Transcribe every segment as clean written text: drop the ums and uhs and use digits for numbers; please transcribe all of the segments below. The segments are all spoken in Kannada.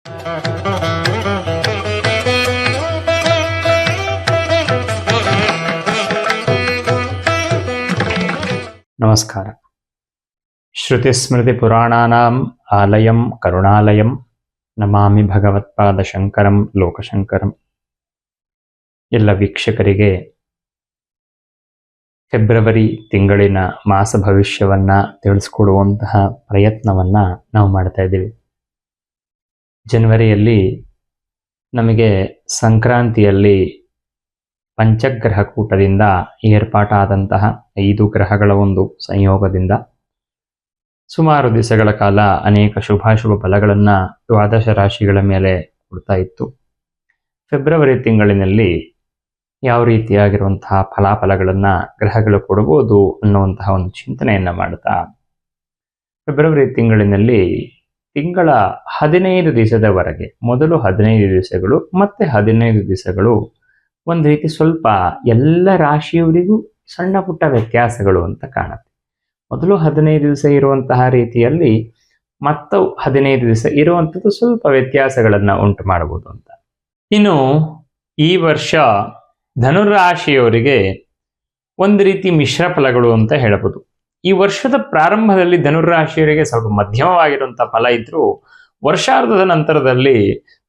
ನಮಸ್ಕಾರ. ಶ್ರುತಿಸ್ಮೃತಿ ಪುರಾಣಾನಾಂ ಆಲಯಂ ಕರುಣಾಲಯಂ ನಮಾಮಿ ಭಗವತ್ಪಾದ ಶಂಕರಂ ಲೋಕಶಂಕರಂ. ಎಲ್ಲ ವೀಕ್ಷಕರಿಗೆ ಫೆಬ್ರವರಿ ತಿಂಗಳಿನ ಮಾಸ ಭವಿಷ್ಯವನ್ನ ತಿಳಿಸ್ಕೊಡುವಂತಹ ಪ್ರಯತ್ನವನ್ನ ನಾವು ಮಾಡ್ತಾ ಇದ್ದೀವಿ. ಜನವರಿಯಲ್ಲಿ ನಮಗೆ ಸಂಕ್ರಾಂತಿಯಲ್ಲಿ ಪಂಚಗ್ರಹ ಕೂಟದಿಂದ ಏರ್ಪಾಟಾದಂತಹ 5 ಗ್ರಹಗಳ ಒಂದು ಸಂಯೋಗದಿಂದ ಸುಮಾರು ದಿವಸಗಳ ಕಾಲ ಅನೇಕ ಶುಭಾಶುಭ ಫಲಗಳನ್ನು ದ್ವಾದಶ ರಾಶಿಗಳ ಮೇಲೆ ಕೊಡ್ತಾ ಇತ್ತು. ಫೆಬ್ರವರಿ ತಿಂಗಳಿನಲ್ಲಿ ಯಾವ ರೀತಿಯಾಗಿರುವಂತಹ ಫಲಾಫಲಗಳನ್ನು ಗ್ರಹಗಳು ಕೊಡಬಹುದು ಅನ್ನುವಂತಹ ಒಂದು ಚಿಂತನೆಯನ್ನು ಮಾಡ್ತಾ ಫೆಬ್ರವರಿ ತಿಂಗಳಿನಲ್ಲಿ ತಿಂಗಳ 15 ದಿವಸದವರೆಗೆ ಮೊದಲು 15 ದಿವಸಗಳು ಮತ್ತೆ 15 ದಿವಸಗಳು ಒಂದು ರೀತಿ ಸ್ವಲ್ಪ ಎಲ್ಲ ರಾಶಿಯವರಿಗೂ ಸಣ್ಣ ಪುಟ್ಟ ವ್ಯತ್ಯಾಸಗಳು ಅಂತ ಕಾಣುತ್ತೆ. ಮೊದಲು 15 ದಿವಸ ಇರುವಂತಹ ರೀತಿಯಲ್ಲಿ ಮತ್ತು 15 ದಿವಸ ಇರುವಂಥದ್ದು ಸ್ವಲ್ಪ ವ್ಯತ್ಯಾಸಗಳನ್ನು ಉಂಟು ಮಾಡಬಹುದು ಅಂತ. ಇನ್ನು ಈ ವರ್ಷ ಧನುರಾಶಿಯವರಿಗೆ ಒಂದು ರೀತಿ ಮಿಶ್ರ ಫಲಗಳು ಅಂತ ಹೇಳಬಹುದು. ಈ ವರ್ಷದ ಪ್ರಾರಂಭದಲ್ಲಿ ಧನುರಾಶಿಯವರಿಗೆ ಸ್ವಲ್ಪ ಮಧ್ಯಮವಾಗಿರುವಂತಹ ಫಲ ಇದ್ರೂ ವರ್ಷಾರ್ಧದ ನಂತರದಲ್ಲಿ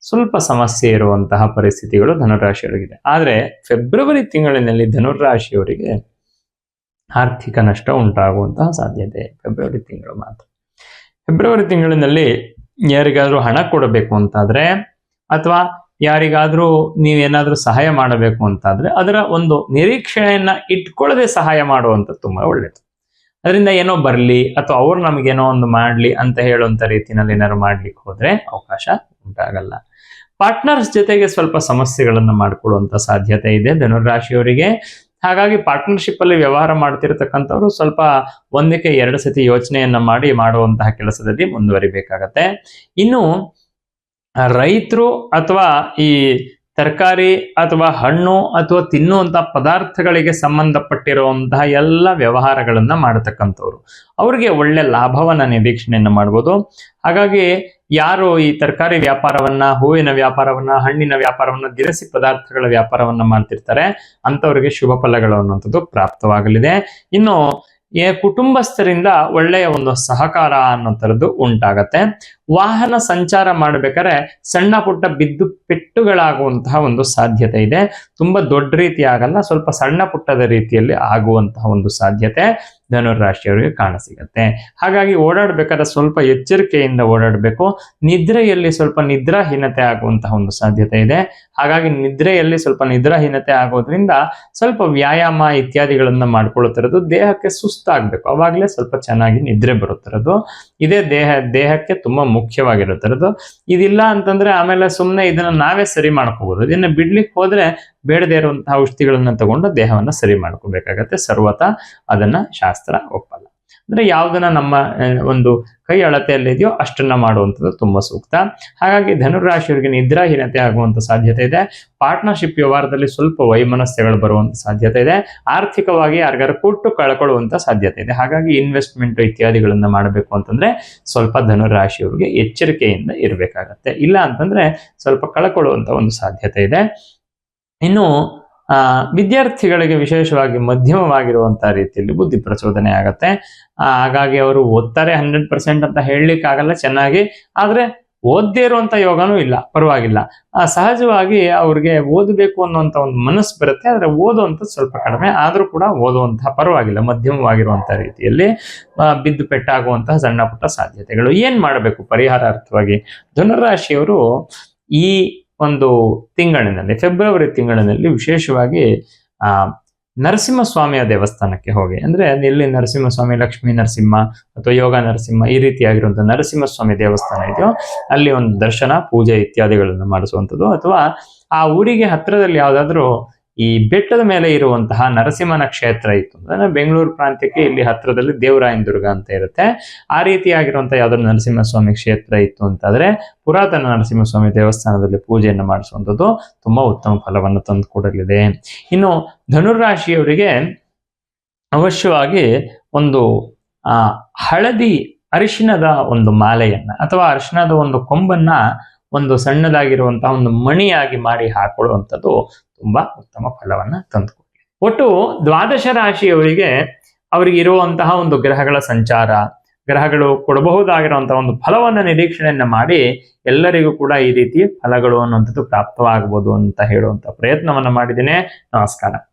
ಸ್ವಲ್ಪ ಸಮಸ್ಯೆ ಇರುವಂತಹ ಪರಿಸ್ಥಿತಿಗಳು ಧನುರಾಶಿಯವರಿಗಿದೆ. ಆದರೆ ಫೆಬ್ರವರಿ ತಿಂಗಳಿನಲ್ಲಿ ಧನುರಾಶಿಯವರಿಗೆ ಆರ್ಥಿಕ ನಷ್ಟ ಉಂಟಾಗುವಂತಹ ಸಾಧ್ಯತೆ ಫೆಬ್ರವರಿ ತಿಂಗಳು ಮಾತ್ರ. ಫೆಬ್ರವರಿ ತಿಂಗಳಿನಲ್ಲಿ ಯಾರಿಗಾದ್ರೂ ಹಣ ಕೊಡಬೇಕು ಅಂತಾದ್ರೆ ಅಥವಾ ಯಾರಿಗಾದ್ರೂ ನೀವೇನಾದ್ರೂ ಸಹಾಯ ಮಾಡಬೇಕು ಅಂತಾದ್ರೆ ಅದರ ಒಂದು ನಿರೀಕ್ಷೆಯನ್ನ ಇಟ್ಕೊಳ್ಳದೆ ಸಹಾಯ ಮಾಡುವಂಥದ್ದು ತುಂಬಾ ಒಳ್ಳೆಯದು. ಅದರಿಂದ ಏನೋ ಬರಲಿ ಅಥವಾ ಅವ್ರು ನಮಗೇನೋ ಒಂದು ಮಾಡಲಿ ಅಂತ ಹೇಳುವಂಥ ರೀತಿಯಲ್ಲಿ ಏನಾದ್ರು ಮಾಡ್ಲಿಕ್ಕೆ ಹೋದ್ರೆ ಅವಕಾಶ ಉಂಟಾಗಲ್ಲ. ಪಾರ್ಟ್ನರ್ಸ್ ಜೊತೆಗೆ ಸ್ವಲ್ಪ ಸಮಸ್ಯೆಗಳನ್ನು ಮಾಡಿಕೊಳ್ಳುವಂಥ ಸಾಧ್ಯತೆ ಇದೆ ಧನುರಾಶಿಯವರಿಗೆ. ಹಾಗಾಗಿ ಪಾರ್ಟ್ನರ್ಶಿಪ್ ಅಲ್ಲಿ ವ್ಯವಹಾರ ಮಾಡ್ತಿರ್ತಕ್ಕಂಥವ್ರು ಸ್ವಲ್ಪ ಒಂದಕ್ಕೆ 2 ಸತಿ ಯೋಚನೆಯನ್ನ ಮಾಡಿ ಮಾಡುವಂತಹ ಕೆಲಸದಲ್ಲಿ ಮುಂದುವರಿಬೇಕಾಗತ್ತೆ. ಇನ್ನು ರೈತರು ಅಥವಾ ಈ ತರಕಾರಿ ಅಥವಾ ಹಣ್ಣು ಅಥವಾ ತಿನ್ನುವಂಥ ಪದಾರ್ಥಗಳಿಗೆ ಸಂಬಂಧಪಟ್ಟಿರುವಂತಹ ಎಲ್ಲ ವ್ಯವಹಾರಗಳನ್ನ ಮಾಡತಕ್ಕಂಥವ್ರು ಅವ್ರಿಗೆ ಒಳ್ಳೆ ಲಾಭವನ್ನ ನಿರೀಕ್ಷಣೆಯನ್ನ ಮಾಡ್ಬೋದು. ಹಾಗಾಗಿ ಯಾರು ಈ ತರಕಾರಿ ವ್ಯಾಪಾರವನ್ನ, ಹೂವಿನ ವ್ಯಾಪಾರವನ್ನ, ಹಣ್ಣಿನ ವ್ಯಾಪಾರವನ್ನ, ದಿನಸಿ ಪದಾರ್ಥಗಳ ವ್ಯಾಪಾರವನ್ನ ಮಾಡ್ತಿರ್ತಾರೆ ಅಂಥವ್ರಿಗೆ ಶುಭ ಫಲಗಳು ಅನ್ನುವಂಥದ್ದು ಪ್ರಾಪ್ತವಾಗಲಿದೆ. ಇನ್ನು ಕುಟುಂಬಸ್ಥರಿಂದ ಒಳ್ಳೆಯ ಒಂದು ಸಹಕಾರ ಅನ್ನೋಂಥದ್ದು ಉಂಟಾಗತ್ತೆ. ವಾಹನ ಸಂಚಾರ ಮಾಡಬೇಕಾದ್ರೆ ಸಣ್ಣ ಪುಟ್ಟ ಬಿದ್ದು ಪೆಟ್ಟುಗಳಾಗುವಂತಹ ಒಂದು ಸಾಧ್ಯತೆ ಇದೆ. ತುಂಬಾ ದೊಡ್ಡ ರೀತಿ ಆಗಲ್ಲ, ಸ್ವಲ್ಪ ಸಣ್ಣ ಪುಟ್ಟದ ರೀತಿಯಲ್ಲಿ ಆಗುವಂತಹ ಒಂದು ಸಾಧ್ಯತೆ ಧನುರಾಶಿಯವರಿಗೆ ಕಾಣಸಿಗತ್ತೆ. ಹಾಗಾಗಿ ಓಡಾಡ್ಬೇಕಾದ್ರೆ ಸ್ವಲ್ಪ ಎಚ್ಚರಿಕೆಯಿಂದ ಓಡಾಡಬೇಕು. ನಿದ್ರೆಯಲ್ಲಿ ಸ್ವಲ್ಪ ನಿದ್ರಾಹೀನತೆ ಆಗುವಂತಹ ಒಂದು ಸಾಧ್ಯತೆ ಇದೆ. ಹಾಗಾಗಿ ನಿದ್ರೆಯಲ್ಲಿ ಸ್ವಲ್ಪ ನಿದ್ರಾಹೀನತೆ ಆಗೋದ್ರಿಂದ ಸ್ವಲ್ಪ ವ್ಯಾಯಾಮ ಇತ್ಯಾದಿಗಳನ್ನ ಮಾಡ್ಕೊಳ್ಳುತ್ತಿರೋದು, ದೇಹಕ್ಕೆ ಸುಸ್ತಾಗಬೇಕು, ಅವಾಗಲೇ ಸ್ವಲ್ಪ ಚೆನ್ನಾಗಿ ನಿದ್ರೆ ಬರುತ್ತಿರೋದು. ಇದೇ ದೇಹಕ್ಕೆ ತುಂಬಾ ಮುಖ್ಯವಾಗಿರುತ್ತಿರೋದು. ಇದಿಲ್ಲ ಅಂತಂದ್ರೆ ಆಮೇಲೆ ಸುಮ್ಮನೆ ಇದನ್ನ ನಾವೇ ಸರಿ ಮಾಡ್ಕೋಬಹುದು. ಇದನ್ನ ಬಿಡ್ಲಿಕ್ಕೆ ಹೋದ್ರೆ ಬೇಡದೇ ಇರುವಂತಹ ಔಷಧಿಗಳನ್ನ ತಗೊಂಡು ದೇಹವನ್ನ ಸರಿ ಮಾಡ್ಕೋಬೇಕಾಗತ್ತೆ. ಸರ್ವತ ಅದನ್ನ ಶಾಸ್ತ್ರ ಒಪ್ಪಲ್ಲ. ಅಂದ್ರೆ ಯಾವ್ದನ್ನ ನಮ್ಮ ಒಂದು ಕೈ ಅಳತೆಯಲ್ಲಿದೆಯೋ ಅಷ್ಟನ್ನ ಮಾಡುವಂಥದ್ದು ತುಂಬಾ ಸೂಕ್ತ. ಹಾಗಾಗಿ ಧನುರಾಶಿಯವರಿಗೆ ನಿದ್ರಾಹೀನತೆ ಆಗುವಂತ ಸಾಧ್ಯತೆ ಇದೆ. ಪಾರ್ಟ್ನರ್ಶಿಪ್ ವ್ಯವಹಾರದಲ್ಲಿ ಸ್ವಲ್ಪ ವೈಮನಸ್ಯಗಳು ಬರುವಂತ ಸಾಧ್ಯತೆ ಇದೆ. ಆರ್ಥಿಕವಾಗಿ ಯಾರಿಗಾರು ಕೊಟ್ಟು ಕಳ್ಕೊಳ್ಳುವಂತ ಸಾಧ್ಯತೆ ಇದೆ. ಹಾಗಾಗಿ ಇನ್ವೆಸ್ಟ್ಮೆಂಟ್ ಇತ್ಯಾದಿಗಳನ್ನ ಮಾಡಬೇಕು ಅಂತಂದ್ರೆ ಸ್ವಲ್ಪ ಧನುರಾಶಿಯವರಿಗೆ ಎಚ್ಚರಿಕೆಯಿಂದ ಇರಬೇಕಾಗತ್ತೆ. ಇಲ್ಲ ಅಂತಂದ್ರೆ ಸ್ವಲ್ಪ ಕಳ್ಕೊಳ್ಳುವಂತ ಒಂದು ಸಾಧ್ಯತೆ ಇದೆ. ಇನ್ನು ವಿದ್ಯಾರ್ಥಿಗಳಿಗೆ ವಿಶೇಷವಾಗಿ ಮಧ್ಯಮವಾಗಿರುವಂತಹ ರೀತಿಯಲ್ಲಿ ಬುದ್ಧಿ ಪ್ರಚೋದನೆ ಆಗತ್ತೆ. ಹಾಗಾಗಿ ಅವರು ಓದ್ತಾರೆ 100% ಅಂತ ಹೇಳಲಿಕ್ಕೆ ಆಗಲ್ಲ ಚೆನ್ನಾಗಿ, ಆದ್ರೆ ಓದದೇ ಇರುವಂತ ಯೋಗನೂ ಇಲ್ಲ, ಪರವಾಗಿಲ್ಲ. ಸಹಜವಾಗಿ ಅವ್ರಿಗೆ ಓದಬೇಕು ಅನ್ನುವಂತ ಒಂದು ಮನಸ್ಸು ಬರುತ್ತೆ, ಆದ್ರೆ ಓದುವಂಥದ್ದು ಸ್ವಲ್ಪ ಕಡಿಮೆ. ಆದ್ರೂ ಕೂಡ ಓದುವಂತಹ ಪರವಾಗಿಲ್ಲ, ಮಧ್ಯಮವಾಗಿರುವಂತಹ ರೀತಿಯಲ್ಲಿ ಬಿದ್ದು ಪೆಟ್ಟಾಗುವಂತಹ ಸಣ್ಣ ಪುಟ್ಟ ಸಾಧ್ಯತೆಗಳು. ಏನ್ ಮಾಡಬೇಕು ಪರಿಹಾರಾರ್ಥವಾಗಿ? ಧನುರಾಶಿಯವರು ಈ ಒಂದು ತಿಂಗಳಿನಲ್ಲಿ, ಫೆಬ್ರವರಿ ತಿಂಗಳಿನಲ್ಲಿ ವಿಶೇಷವಾಗಿ ನರಸಿಂಹಸ್ವಾಮಿಯ ದೇವಸ್ಥಾನಕ್ಕೆ ಹೋಗಿ, ಅಂದ್ರೆ ಎಲ್ಲಿ ನರಸಿಂಹಸ್ವಾಮಿ, ಲಕ್ಷ್ಮೀ ನರಸಿಂಹ ಅಥವಾ ಯೋಗ ನರಸಿಂಹ ಈ ರೀತಿಯಾಗಿರುವಂತಹ ನರಸಿಂಹಸ್ವಾಮಿ ದೇವಸ್ಥಾನ ಇದೆಯೋ ಅಲ್ಲಿ ಒಂದು ದರ್ಶನ, ಪೂಜೆ ಇತ್ಯಾದಿಗಳನ್ನು ಮಾಡಿಸುವಂಥದ್ದು. ಅಥವಾ ಆ ಊರಿಗೆ ಹತ್ತಿರದಲ್ಲಿ ಯಾವುದಾದ್ರೂ ಈ ಬೆಟ್ಟದ ಮೇಲೆ ಇರುವಂತಹ ನರಸಿಂಹನ ಕ್ಷೇತ್ರ ಇತ್ತು ಅಂದ್ರೆ, ಬೆಂಗಳೂರು ಪ್ರಾಂತ್ಯಕ್ಕೆ ಇಲ್ಲಿ ಹತ್ತಿರದಲ್ಲಿ ದೇವರಾಯನದುರ್ಗ ಅಂತ ಇರುತ್ತೆ, ಆ ರೀತಿಯಾಗಿರುವಂತಹ ಯಾವ್ದಾದ್ರು ನರಸಿಂಹಸ್ವಾಮಿ ಕ್ಷೇತ್ರ ಇತ್ತು ಅಂತಾದ್ರೆ ಪುರಾತನ ನರಸಿಂಹಸ್ವಾಮಿ ದೇವಸ್ಥಾನದಲ್ಲಿ ಪೂಜೆಯನ್ನು ಮಾಡಿಸುವಂಥದ್ದು ತುಂಬಾ ಉತ್ತಮ ಫಲವನ್ನು ತಂದು ಕೊಡಲಿದೆ. ಇನ್ನು ಧನುರಾಶಿಯವರಿಗೆ ಅವಶ್ಯವಾಗಿ ಒಂದು ಹಳದಿ ಅರಿಶಿಣದ ಒಂದು ಮಾಲೆಯನ್ನ ಅಥವಾ ಅರಿಶಿಣದ ಒಂದು ಕೊಂಬನ್ನ ಒಂದು ಸಣ್ಣದಾಗಿರುವಂತಹ ಒಂದು ಮಣಿಯಾಗಿ ಮಾಡಿ ಹಾಕೊಳ್ಳುವಂಥದ್ದು ತುಂಬಾ ಉತ್ತಮ ಫಲವನ್ನ ತಂದುಕೊಡ್ಲಿ. ಒಟ್ಟು ದ್ವಾದಶ ರಾಶಿಯವರಿಗೆ ಅವರಿಗೆ ಇರುವಂತಹ ಒಂದು ಗ್ರಹಗಳ ಸಂಚಾರ, ಗ್ರಹಗಳು ಕೊಡಬಹುದಾಗಿರುವಂತಹ ಒಂದು ಫಲವನ್ನ ನಿರೀಕ್ಷಣೆಯನ್ನ ಮಾಡಿ ಎಲ್ಲರಿಗೂ ಕೂಡ ಈ ರೀತಿ ಫಲಗಳು ಅನ್ನುವಂಥದ್ದು ಪ್ರಾಪ್ತವಾಗಬಹುದು ಅಂತ ಹೇಳುವಂತ ಪ್ರಯತ್ನವನ್ನ ಮಾಡಿದ್ದೇನೆ. ನಮಸ್ಕಾರ.